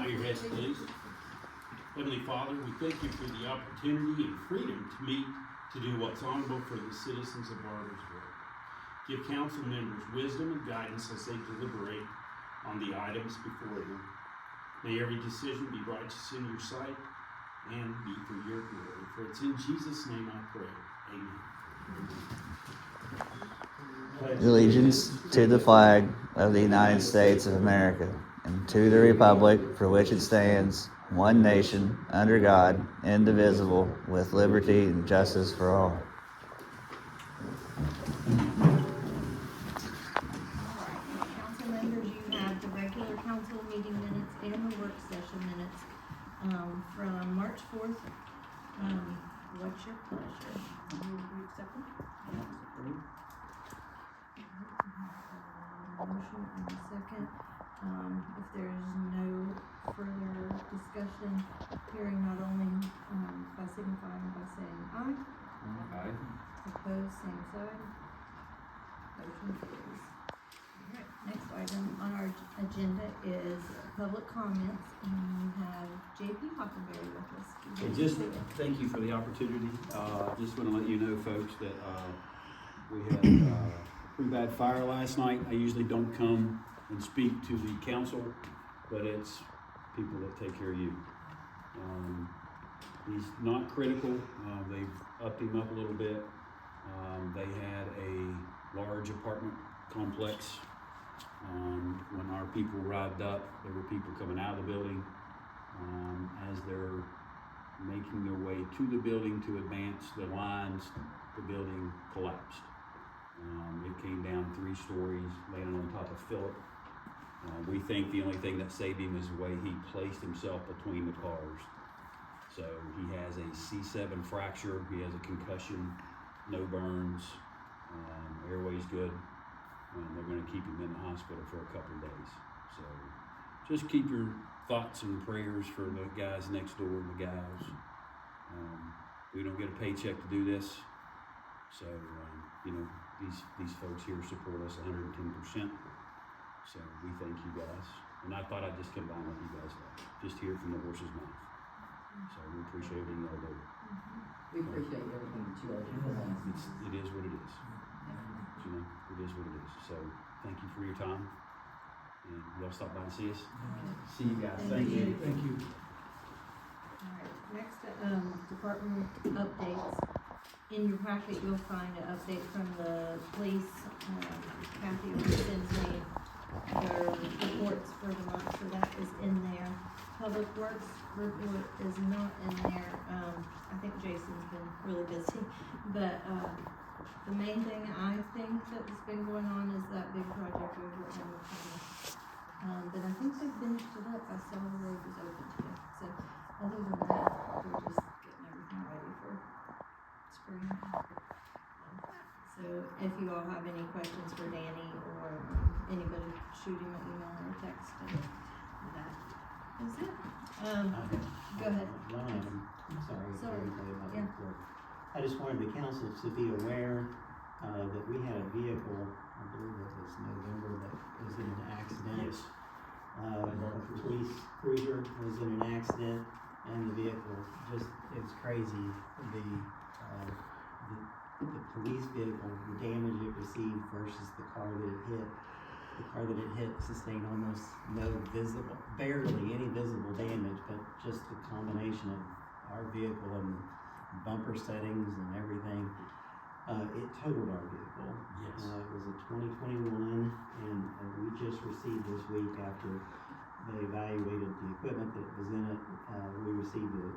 Bow your heads, please. Heavenly Father, we thank you for the opportunity and freedom to meet to do what's honorable for the citizens of Barboursville. Give council members wisdom and guidance as they deliberate on the items before them. May every decision be righteous in your sight and be for your glory. For it's in Jesus' name I pray. Amen. Allegiance to the flag of the United States of America and to the republic for which it stands, one nation, under God, indivisible, with liberty and justice for all. Council members, you have the regular council meeting minutes and the work session minutes from March 4th. What's your pleasure? Will you accept them? Motion and a second. If there's no further discussion, hearing not only by signifying by saying aye. Aye. Opposed, same side. Motion carries. Alright, next item on our agenda is public comments, and we have J.P. Hockenberry with us. Thank you for the opportunity. Just want to let you know, folks, that we had a pretty bad fire last night. I usually don't come and speak to the council, but it's people that take care of you. He's not critical. They've upped him up a little bit. They had a large apartment complex. When our people arrived up, there were people coming out of the building. As they're making their way to the building to advance the lines, the building collapsed. It came down 3 stories, landed on top of Philip. We think the only thing that saved him is the way he placed himself between the cars. So he has a C7 fracture, he has a concussion, no burns, airway's good. They're going to keep him in the hospital for a couple of days. So just keep your thoughts and prayers for the guys next door and the gals. We don't get a paycheck to do this. So, these folks here support us 110%. So we thank you guys. And I thought I'd just come by and let you guys know. Just hear from the horse's mouth. So we appreciate everything y'all do. We appreciate everything that you all do for us. It is what it is. It is what it is. So thank you for your time. And y'all stop by and see us. See you guys. Thank you. Thank you. Alright, next, department updates. In your packet, you'll find an update from the police. Kathy sends me their reports for the month, so that is in there. Public Works report is not in there. I think Jason's been really busy, but, the main thing I think that's been going on is that big project over at Hamilton County. But I think they finished it up. I saw the road was open today. So other than that, we're just getting everything ready for spring. So if you all have any questions for Danny or anybody, shoot him an email or text, and that is it. Go ahead. One item, I'm sorry. Sorry. About Yeah. the report. I just wanted the council to be aware that we had a vehicle, I believe it was November, that was in an accident. Yes. A police cruiser was in an accident, and the vehicle it's crazy. The police vehicle, the damage it received versus the car that it hit. The car that it hit sustained almost barely any visible damage, but just the combination of our vehicle and bumper settings and everything, it totaled our vehicle. Yes. It was a 2021, and we just received this week, after they evaluated the equipment that was in it, we received a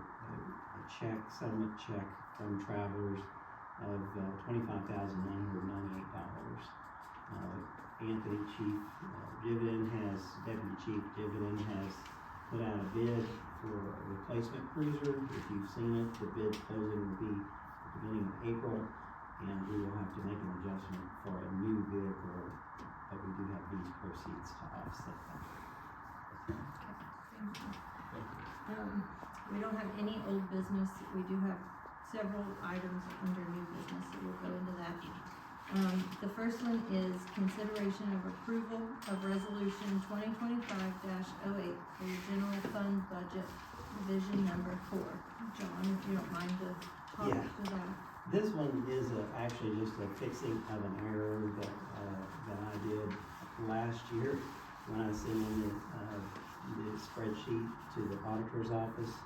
settlement check from Travelers of $25,998. Deputy Chief Dividend has put out a bid for a replacement cruiser. If you've seen it, the bid closing will be at the beginning of April, and we will have to make an adjustment for a new vehicle, but we do have these proceeds to offset that. Thank you. We don't have any old business. We do have several items under new business, so we'll go into that. The first one is consideration of approval of resolution 2025-08 for your general fund budget, division number 4. John, if you don't mind to talk Yeah. to that. This one is actually just a fixing of an error that I did last year when I sent in the spreadsheet to the auditor's office.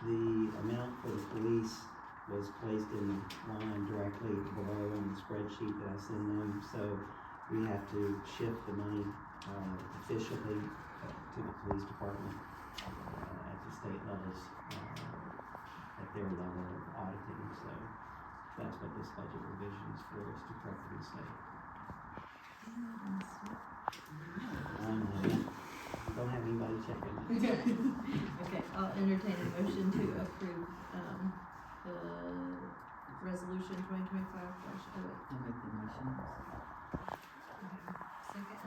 The amount for the police was placed in the line directly below on the spreadsheet that I send them, so we have to shift the money officially to the police department at the state levels, at their level of auditing, so that's what this budget revision is for, is to correct the mistake. Don't have anybody checking. Okay, I'll entertain a motion to approve, the resolution 2025-08. I'll make the motion. Second,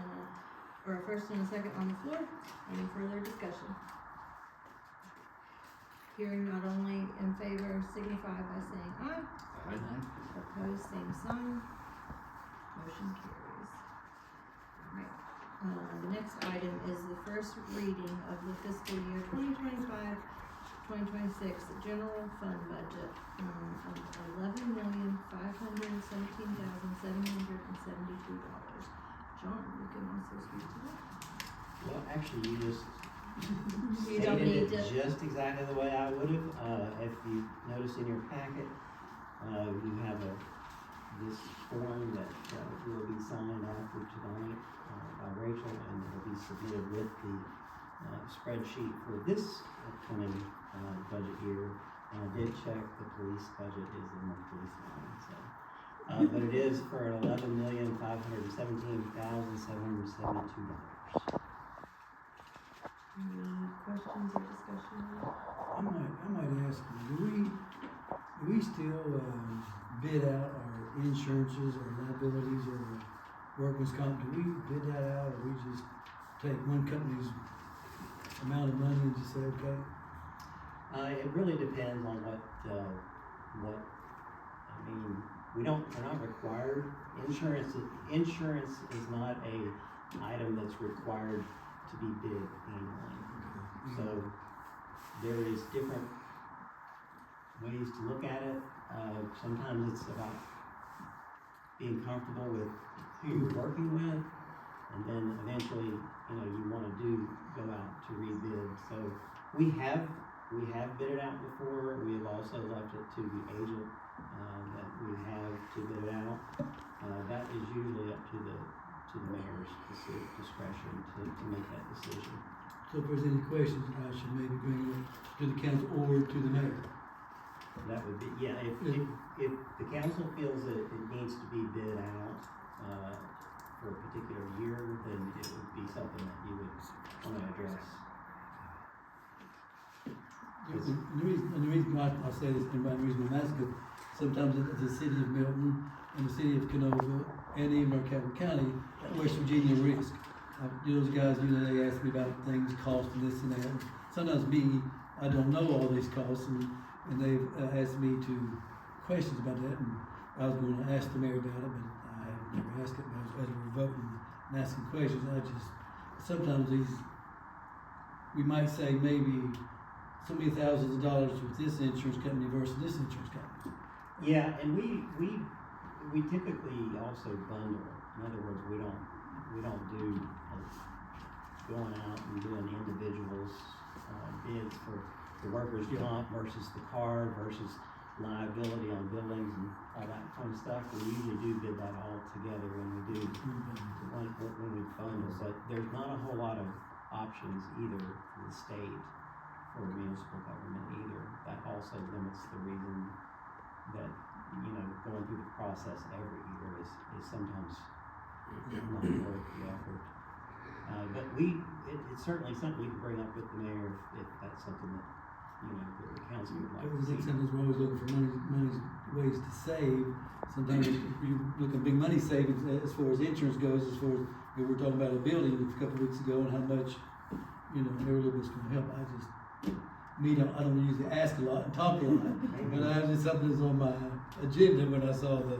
or a first and a second on the floor. Any further discussion? Hearing not only in favor, signify by saying aye. Opposed, same sign. Motion carries. Alright, the next item is the first reading of the fiscal year 2025-2026 general fund budget, of $11,517,772. John, you can also speak to that. Well, actually, you just You don't need stated it to. just exactly the way I would have. If you notice in your packet, you have this form that will be signed after tonight by Rachel, and it will be submitted with the spreadsheet for this upcoming budget year. And I did check, the police budget is in the police line, so. But it is for $11,517,772. Any questions or discussion on that? I might ask, do we still, bid out our insurances or liabilities or workman's comp? Do we bid that out, or we just take one company's amount of money and just say, okay? It really depends on we're not required. Insurance is not a item that's required to be bid annually. So there is different ways to look at it. Sometimes it's about being comfortable with who you're working with, and then eventually, you wanna go out to rebid. So we have bid it out before. We have also left it to the agent, that we have to bid it out. That is usually up to the mayor's discretion to make that decision. So if there's any questions, I should maybe bring it to the council or to the mayor. That would be, yeah, if the council feels that it needs to be bid out, for a particular year, then it would be something that you would wanna address. And the reason why I say this, and the reason I'm asking, sometimes the city of Milton and the city of Canova and even our Calvert County, West Virginia risk. Those guys, they ask me about things, cost and this and that. Sometimes I don't know all these costs, and they've asked me questions about that, and I was going to ask the mayor about it, but I have never asked it. But as we're voting and asking questions, sometimes we might say maybe so many thousands of dollars with this insurance company versus this insurance company. Yeah, and we typically also bundle. In other words, we don't do going out and doing individuals bids for the workers' comp versus the car versus liability on buildings and all that kind of stuff. We usually do bid that all together when we do when we bundle. But there's not a whole lot of options either for the state or municipal government either. That also limits the reason that going through the process every year is sometimes not worth the effort. But it's certainly something we can bring up with the mayor if that's something that the council would like to see. Sometimes we're always looking for ways to save. Sometimes you look at big money savings as far as insurance goes. As far as we were talking about a building a couple of weeks ago and how much every little bit's going to help. I don't usually ask a lot and talk a lot, but I just something that's on my agenda when I saw the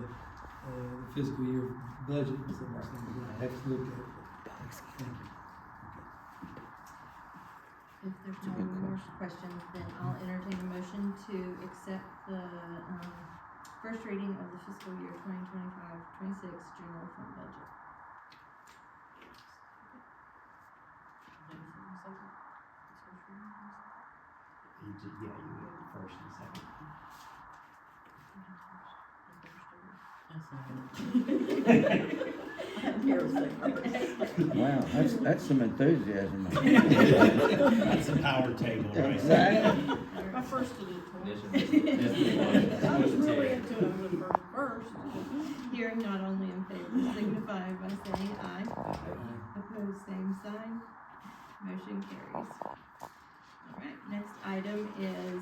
the fiscal year budget, and some of those things, I have to look at it. Thank you. If there's no more questions, then I'll entertain a motion to accept the, first reading of the fiscal year 2025-26 general fund budget. Yeah, you get the first and second. Wow, that's some enthusiasm. That's a power table, right? Exactly. My first to do This I was really into it, I'm gonna first. Hearing not only in favor, signify by saying aye. Opposed, same sign. Motion carries. Alright, next item is,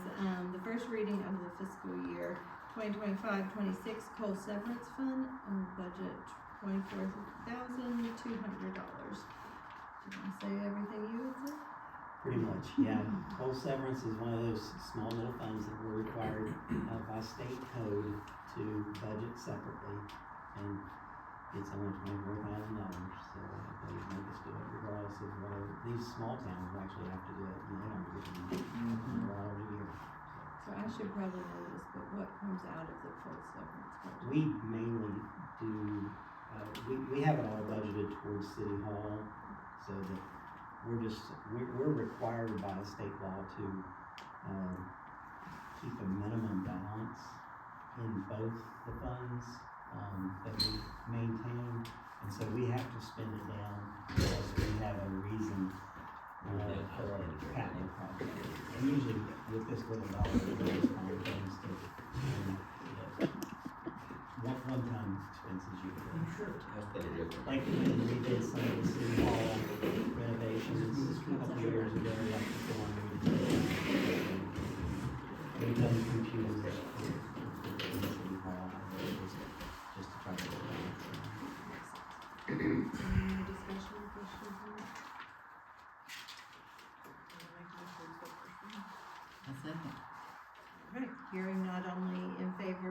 the first reading of the fiscal year 2025-26 coal severance fund, budget $24,200. Did I say everything you would say? Pretty much, yeah. Coal severance is one of those small little funds that we're required by state code to budget separately. And it's only $24,000, so they make us do it regardless of whether, these small towns actually have to do it, and they don't get $1 a year. So I should probably know this, but what comes out of the coal severance budget? We mainly do, we have it all budgeted towards City Hall, so that we're required by state law to, keep a minimum balance in both the funds, that we maintain, and so we have to spend it down unless we have a reason, for a capital project. And usually with this little dollar, we just find things to, one-time expenses usually. Sure. Like when we did some of the City Hall renovations a couple years ago, like the one we did. We've done computers in City Hall, just to try to get that. Any more discussion, questions on that? I second. Alright, hearing not only in favor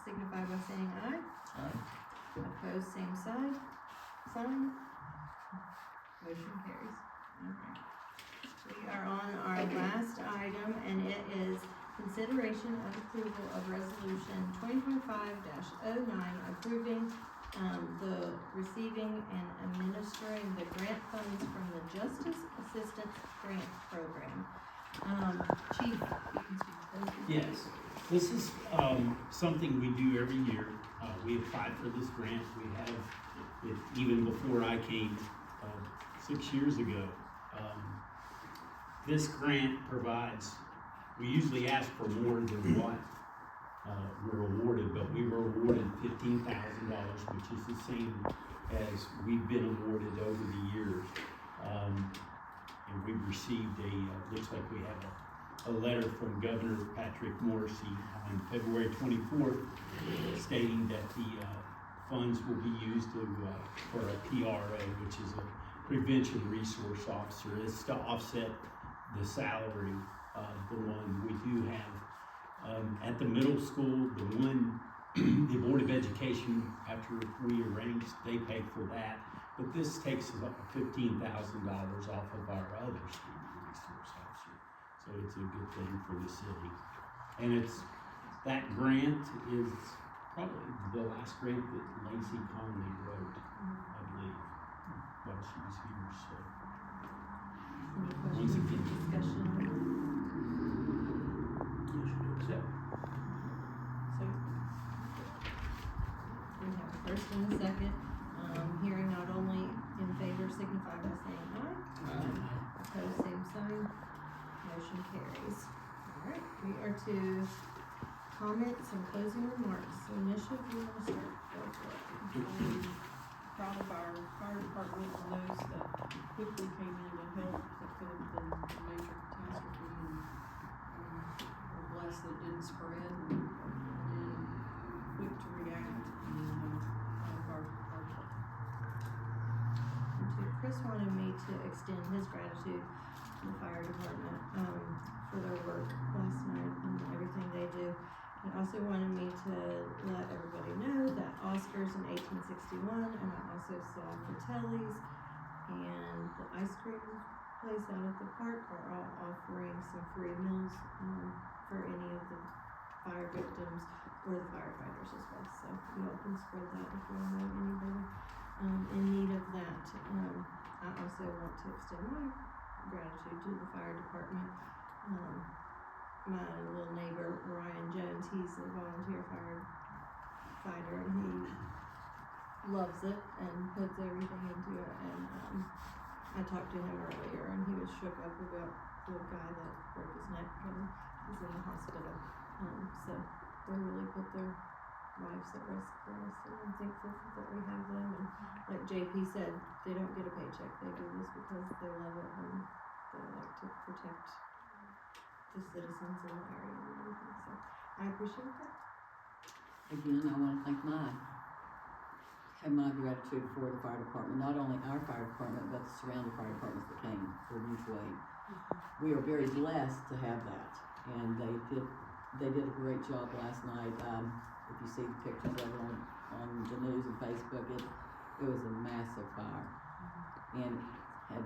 signify by saying aye. Opposed, same sign. Motion carries. Alright. We are on our last item, and it is consideration of approval of resolution 2025-09 approving, the receiving and administering the grant funds from the Justice Assistance Grant Program. Chief, you can speak to those. Yes, this is, something we do every year. We applied for this grant, we have it even before I came, 6 years ago. This grant provides, we usually ask for more than what, we're awarded, but we were awarded $15,000, which is the same as we've been awarded over the years. And we've received looks like we have a letter from Governor Patrick Morrissey on February 24th stating that the funds will be used for a PRO, which is a Prevention Resource Officer. It's to offset the salary of the one we do have. At the middle school, the Board of Education, after we arranged, they pay for that. But this takes about $15,000 off of our other student resource officer. So it's a good thing for the city. And that grant is probably the last grant that Lacey Conley wrote, I believe, while she was here, so. Any Once questions, again. discussion? Accept. So, we have a first and a second, hearing not only in favor signify by saying aye. Opposed, same sign. Motion carries. Alright, we are to comments and closing remarks. So Nisha, if you wanna start, go for it. Proud of our fire department and those that quickly came in to help, that could have been a major catastrophe, and, we're blessed that it didn't spread, and quick to react, and, proud of our department. And two, Chris wanted me to extend his gratitude to the fire department, for their work last night and everything they do. He also wanted me to let everybody know that Oscar's in 1861, and I also saw Fratelli's and the ice cream place out at the park are all offering some free meals, for any of the fire victims or the firefighters as well. So you all can spread that if you know anybody, in need of that. I also want to extend my gratitude to the fire department. My little neighbor, Ryan Jones, he's a volunteer firefighter, and he loves it and puts everything into it. And I talked to him earlier, and he was shook up about the guy that broke his neck and is in the hospital. So they really put their lives at risk for us, and I'm thankful that we have them. And like JP said, they don't get a paycheck. They do this because they love it and they like to protect the citizens in the area and everything. So I appreciate that. Again, I wanna have my gratitude for the fire department, not only our fire department, but the surrounding fire departments that came for mutual aid. We are very blessed to have that, and they did a great job last night. If you see the pictures of it on the news and Facebook, it was a massive fire, and had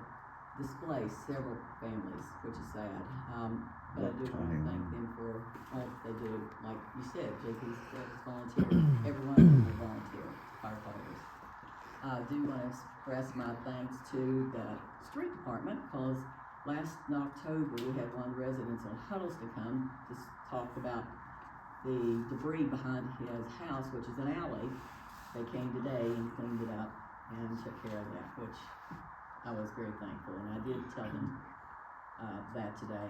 displaced several families, which is sad. But I do want to thank them for all that they do. Like you said, JP said it's volunteer. Everyone is a volunteer, firefighters. I do want to express my thanks to the street department, because last October we had one of the residents in Huddleston come to talk about the debris behind his house, which is an alley. They came today and cleaned it up and took care of that, which I was very thankful, and I did tell them that today,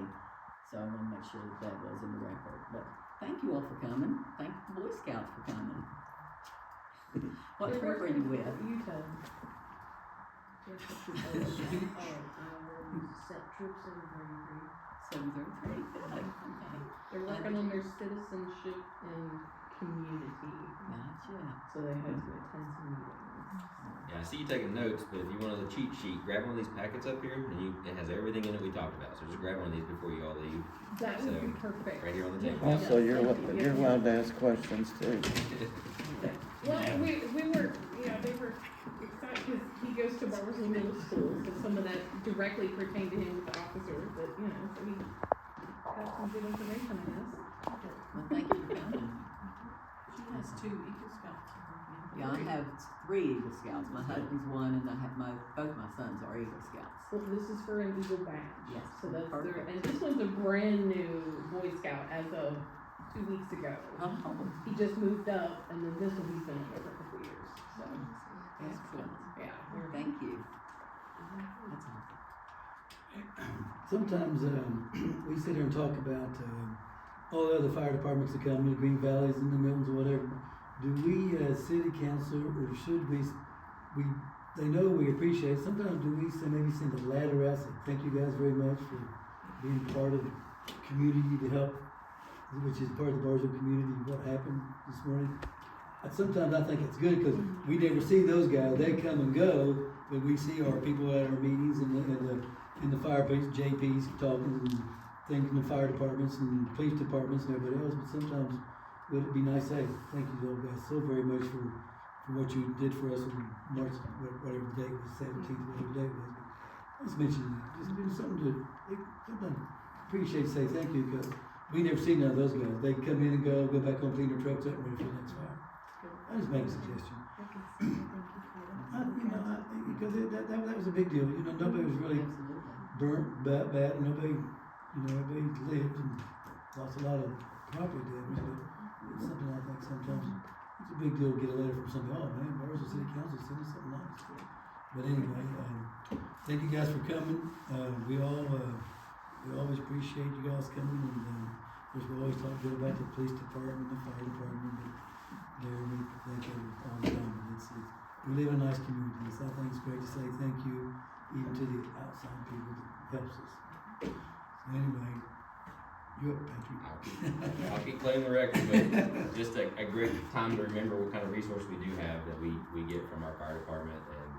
so I want to make sure that was in the record. But thank you all for coming. Thank the Boy Scouts for coming. What troop are you with? You tell them. Yes, Set troops in 33. 733. Good. Okay. they're working on their citizenship and community, Gotcha. so they had to attend some meetings. Yeah, I see you taking notes, but if you want a cheat sheet, grab one of these packets up here, and it has everything in it we talked about. So just grab one of these before you all leave, That would be So, perfect. right here on the table. Also, you're allowed to ask questions too. Well, we were, they were excited, because he goes to Barboursville Middle School, so some of that directly pertained to him with the officers, but, so he got some good information, I guess. Well, thank you for coming. She has 2 Eagle Scouts in her family. Yeah, I have 3 Eagle Scouts. My husband's one, and I have both my sons are Eagle Scouts. Well, this is for an Eagle badge. Yes, So that's their, perfect. and this one's a brand new Boy Scout as of 2 weeks ago. Oh, He just moved up, and then this one he's been on for a couple years, so, excellent. yeah. we're- Thank you. That's awesome. Sometimes, we sit here and talk about, all the other fire departments that come, the Green Valleys and the Miltons or whatever. Do we, as city council, or should we, they know we appreciate, sometimes do we maybe send a letter out, say, thank you guys very much for being part of the community to help, which is part of the Barboursville community, what happened this morning? Sometimes I think it's good, because we never see those guys, they come and go, but we see our people at our meetings and in the fire police, JP's talking and things in the fire departments and police departments and everybody else, but sometimes would it be nice to say, thank you all guys so very much for what you did for us in March, whatever the date was, 17th, whatever the date was. Just mention that, just do something to, sometimes appreciate, say thank you, because we never see none of those guys. They come in and go back home, clean their trucks up, and ready for the next fire. I just make a suggestion. Because that was a big deal, nobody was really Absolutely. burnt bad, and nobody, everybody lived and lost a lot of property damage, but it's something I think sometimes, it's a big deal to get a letter from somebody, oh man, Barboursville City Council sent us something nice. But anyway, thank you guys for coming, we always appreciate you guys coming, and, of course, we always talk good about the police department, the fire department, but there, we thank you all the time, and we live in a nice community, so I think it's great to say thank you, even to the outside people that helps us. So anyway, you're up, Patrick. I'll keep playing the record, but just a great time to remember what kind of resource we do have that we get from our fire department, and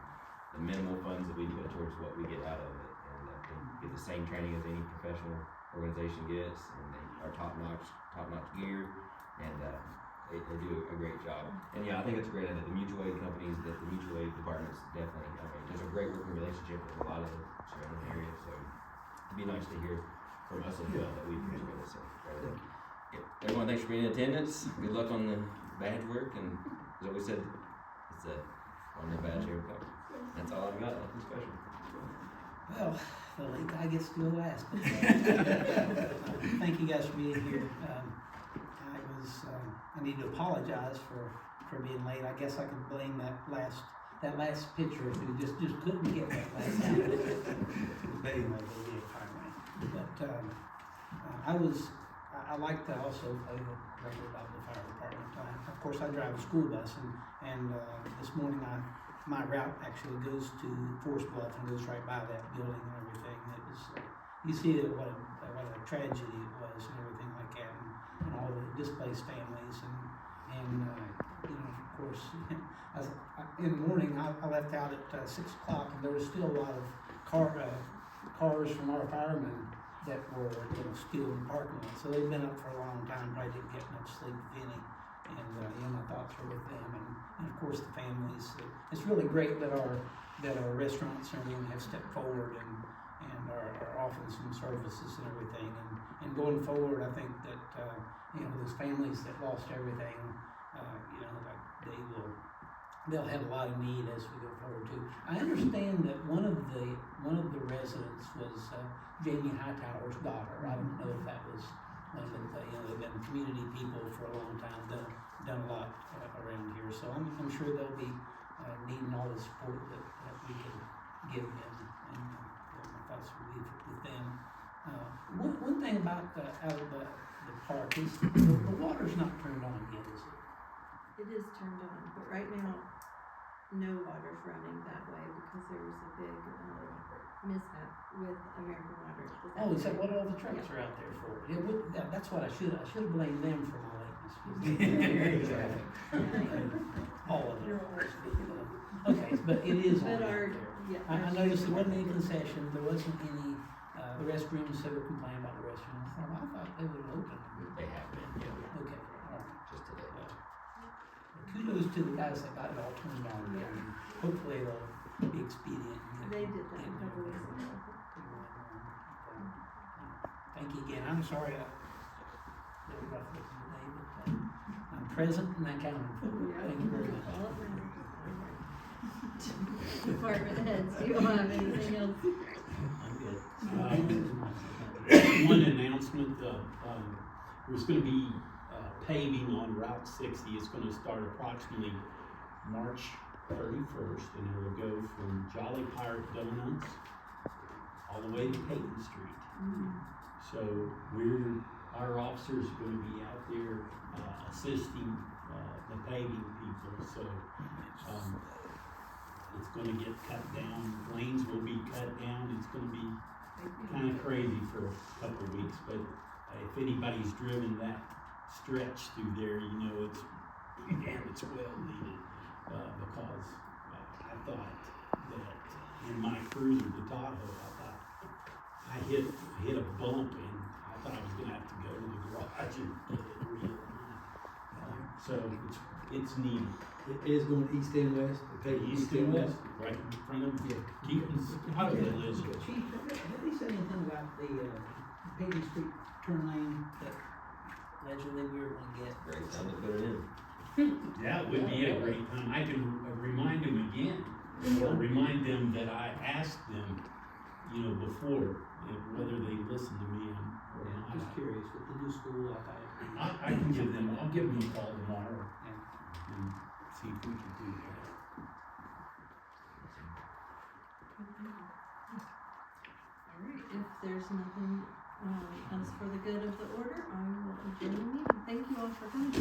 the minimal funds that we put towards what we get out of it, and get the same training as any professional organization gets, and they are top notch gear, and, they do a great job. And yeah, I think it's great that the mutual aid companies, that the mutual aid departments definitely, I mean, there's a great working relationship with a lot of the surrounding areas, so it'd be nice to hear from us as well that we appreciate it, so. Yeah. Everyone, thanks for being in attendance. Good luck on the badge work, and as always said, it's on your badge here. That's all I've got. Nothing special. Well, the late guy gets to go last. Thank you guys for being here. I need to apologize for being late. I guess I can blame that last picture who just couldn't get that last time. But anyway, they did finally. But I like to also play the record about the fire department. Of course, I drive a school bus, and this morning my route actually goes to Forest Bluff and goes right by that building and everything. It was, you see that what a tragedy it was and everything like that, and all the displaced families and of course, in the morning I left out at 6 o'clock, and there was still a lot of cars from our firemen that were still in the parking lot. So they've been up for a long time, probably didn't get much sleep, if any. And my thoughts are with them, and of course the families. It's really great that our restaurants and everything have stepped forward and are offering some services and everything. And going forward, I think that those families that lost everything, they'll have a lot of need as we go forward too. I understand that one of the residents was Jamie Hightower's daughter. I don't know if that was one, but they've been community people for a long time, done a lot around here. So I'm sure they'll be needing all the support that we can give them, and my thoughts will be with them. One thing about out of the park is the water's not turned on yet, is it? It is turned on, but right now, no water's running that way because there was a big mishap with American Water. Oh, is that what all the trucks are out there for? That's what I should have blamed them for my lateness. All of it. Okay, but it is on out there. I noticed there wasn't any concession, there wasn't any, the restrooms, they were complaining about the restrooms. I thought they would have opened. They have been, yeah, Okay, all right. just today. Kudos to the guys that got it all turned on, and hopefully they'll be expedient. They did that a couple weeks ago. Thank you again. I'm sorry I did rough with you today, but I'm present and accounted for. Thank you very much. Department heads, do you have anything else? I'm good. One announcement, there's gonna be paving on Route 60. It's gonna start approximately March 31st, and it'll go from Jolly Pirate Donuts all the way to Peyton Street. So our officers are gonna be out there assisting the paving people, so it's gonna get cut down, lanes will be cut down. It's gonna be kind of crazy for a couple of weeks, but if anybody's driven that stretch through there, it's well needed, because I thought that in my cruiser to Tahoe, I hit a bump, and I thought I was gonna have to go to the garage and get it realigned. So it's needed. It is going east and west. East and west, right in front of Keaton's Auto Collision. Chief, have they said anything about the Peyton Street turn lane that allegedly we were gonna get? Great time to put it in. That would be a great time. I can remind them again, or remind them that I asked them, before, whether they listen to me or I'm not. just curious, with the new school, I can I'll give them a call tomorrow and see if we can do that. All right, if there's nothing else for the good of the order, I will adjourn the meeting. Thank you all for coming.